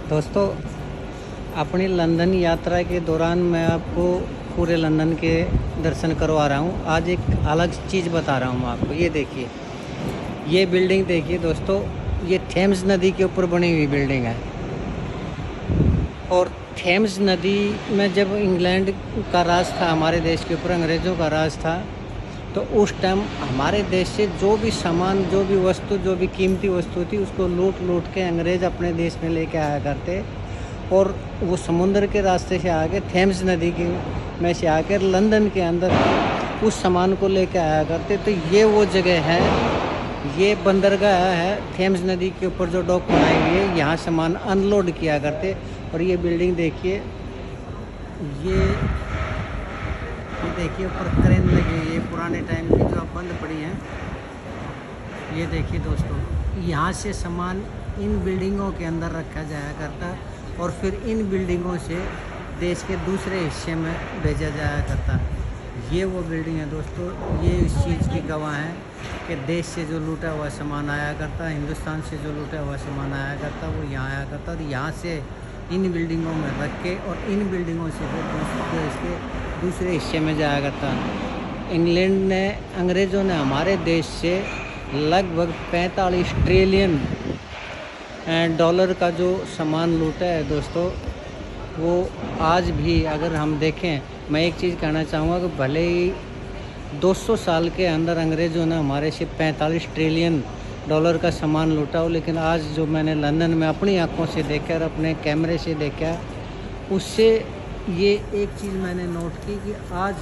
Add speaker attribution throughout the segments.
Speaker 1: दोस्तों, अपनी लंदन यात्रा के दौरान मैं आपको पूरे लंदन के दर्शन करवा रहा हूँ। आज एक अलग चीज़ बता रहा हूँ मैं आपको। ये देखिए, ये बिल्डिंग देखिए दोस्तों, ये थेम्स नदी के ऊपर बनी हुई बिल्डिंग है। और थेम्स नदी में जब इंग्लैंड का राज था, हमारे देश के ऊपर अंग्रेज़ों का राज था, तो उस टाइम हमारे देश से जो भी सामान, जो भी वस्तु, जो भी कीमती वस्तु थी, उसको लूट लूट के अंग्रेज़ अपने देश में लेके आया करते। और वो समुद्र के रास्ते से आके थेम्स नदी की में से आकर लंदन के अंदर उस सामान को लेके आया करते। तो ये वो जगह है, ये बंदरगाह है थेम्स नदी के ऊपर जो डॉक बनाई हुई है, यहाँ सामान अनलोड किया करते। और ये बिल्डिंग देखिए, ये देखिए ऊपर क्रेन लगी हुई है, पुराने टाइम की जो अब बंद पड़ी हैं। ये देखिए दोस्तों, यहाँ से सामान इन बिल्डिंगों के अंदर रखा जाया करता और फिर इन बिल्डिंगों से देश के दूसरे हिस्से में भेजा जाया करता। ये वो बिल्डिंग है दोस्तों, ये इस चीज़ की गवाह है कि देश से जो लूटा हुआ सामान आया करता, हिंदुस्तान से जो लूटा हुआ सामान आया करता, वो यहाँ आया करता और यहाँ से इन बिल्डिंगों में रख के और इन बिल्डिंगों से फिर देश के दूसरे हिस्से में जाया करता। इंग्लैंड ने, अंग्रेज़ों ने हमारे देश से लगभग 45 ट्रिलियन डॉलर का जो सामान लूटा है दोस्तों, वो आज भी अगर हम देखें, मैं एक चीज़ कहना चाहूँगा कि भले ही 200 साल के अंदर अंग्रेज़ों ने हमारे से 45 ट्रिलियन डॉलर का सामान लूटा हो, लेकिन आज जो मैंने लंदन में अपनी आँखों से देखा और अपने कैमरे से देखा, उससे ये एक चीज़ मैंने नोट की कि आज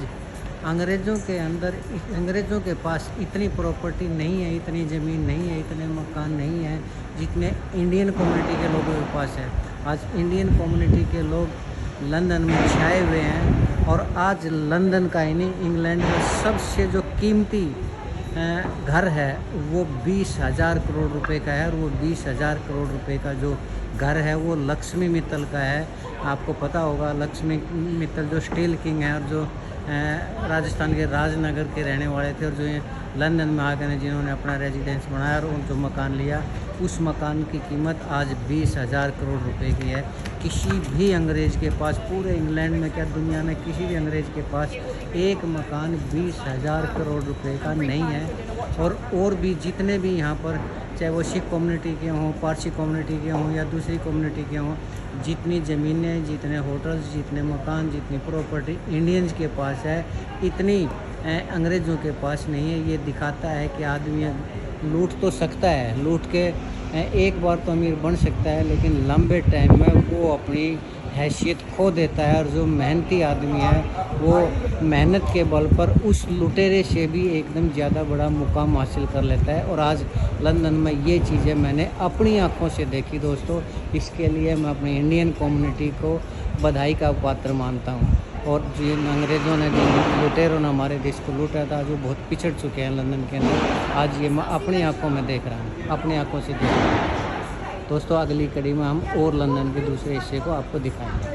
Speaker 1: अंग्रेज़ों के पास इतनी प्रॉपर्टी नहीं है, इतनी ज़मीन नहीं है, इतने मकान नहीं है जितने इंडियन कम्युनिटी के लोगों के पास है। आज इंडियन कम्युनिटी के लोग लंदन में छाए हुए हैं और आज लंदन का ही नहीं, इंग्लैंड का सबसे जो कीमती घर है वो 20,000 करोड़ रुपए का है। और वो 20,000 करोड़ रुपए का जो घर है वो लक्ष्मी मित्तल का है। आपको पता होगा, लक्ष्मी मित्तल जो स्टील किंग है और जो राजस्थान के राजनगर के रहने वाले थे और जो ये लंदन में आकर जिन्होंने अपना रेजिडेंस बनाया और जो मकान लिया, उस मकान की कीमत आज 20,000 करोड़ रुपए की है। किसी भी अंग्रेज़ के पास, पूरे इंग्लैंड में क्या दुनिया में किसी भी अंग्रेज़ के पास एक मकान 20,000 करोड़ रुपए का नहीं है। और भी जितने भी यहाँ पर, चाहे वो सिख कम्युनिटी के हों, पारसी कम्युनिटी के हों या दूसरी कम्युनिटी के हों, जितनी ज़मीनें, जितने होटल्स, जितने मकान, जितनी प्रॉपर्टी इंडियंस के पास है, इतनी अंग्रेज़ों के पास नहीं है। ये दिखाता है कि आदमी लूट तो सकता है, लूट के एक बार तो अमीर बन सकता है, लेकिन लंबे टाइम में वो अपनी हैसियत खो देता है। और जो मेहनती आदमी है वो मेहनत के बल पर उस लुटेरे से भी एकदम ज़्यादा बड़ा मुकाम हासिल कर लेता है। और आज लंदन में ये चीज़ें मैंने अपनी आँखों से देखी दोस्तों। इसके लिए मैं अपनी इंडियन कम्युनिटी को बधाई का पात्र मानता हूँ। और जिन अंग्रेज़ों ने, जिन लुटेरों ने हमारे देश को लूटा था, आज वो बहुत पिछड़ चुके हैं लंदन के अंदर। आज ये मैं अपनी आँखों में देख रहा हूँ, अपनी आँखों से देख रहा हूँ दोस्तों। अगली कड़ी में हम और लंदन के दूसरे हिस्से को आपको दिखाएंगे।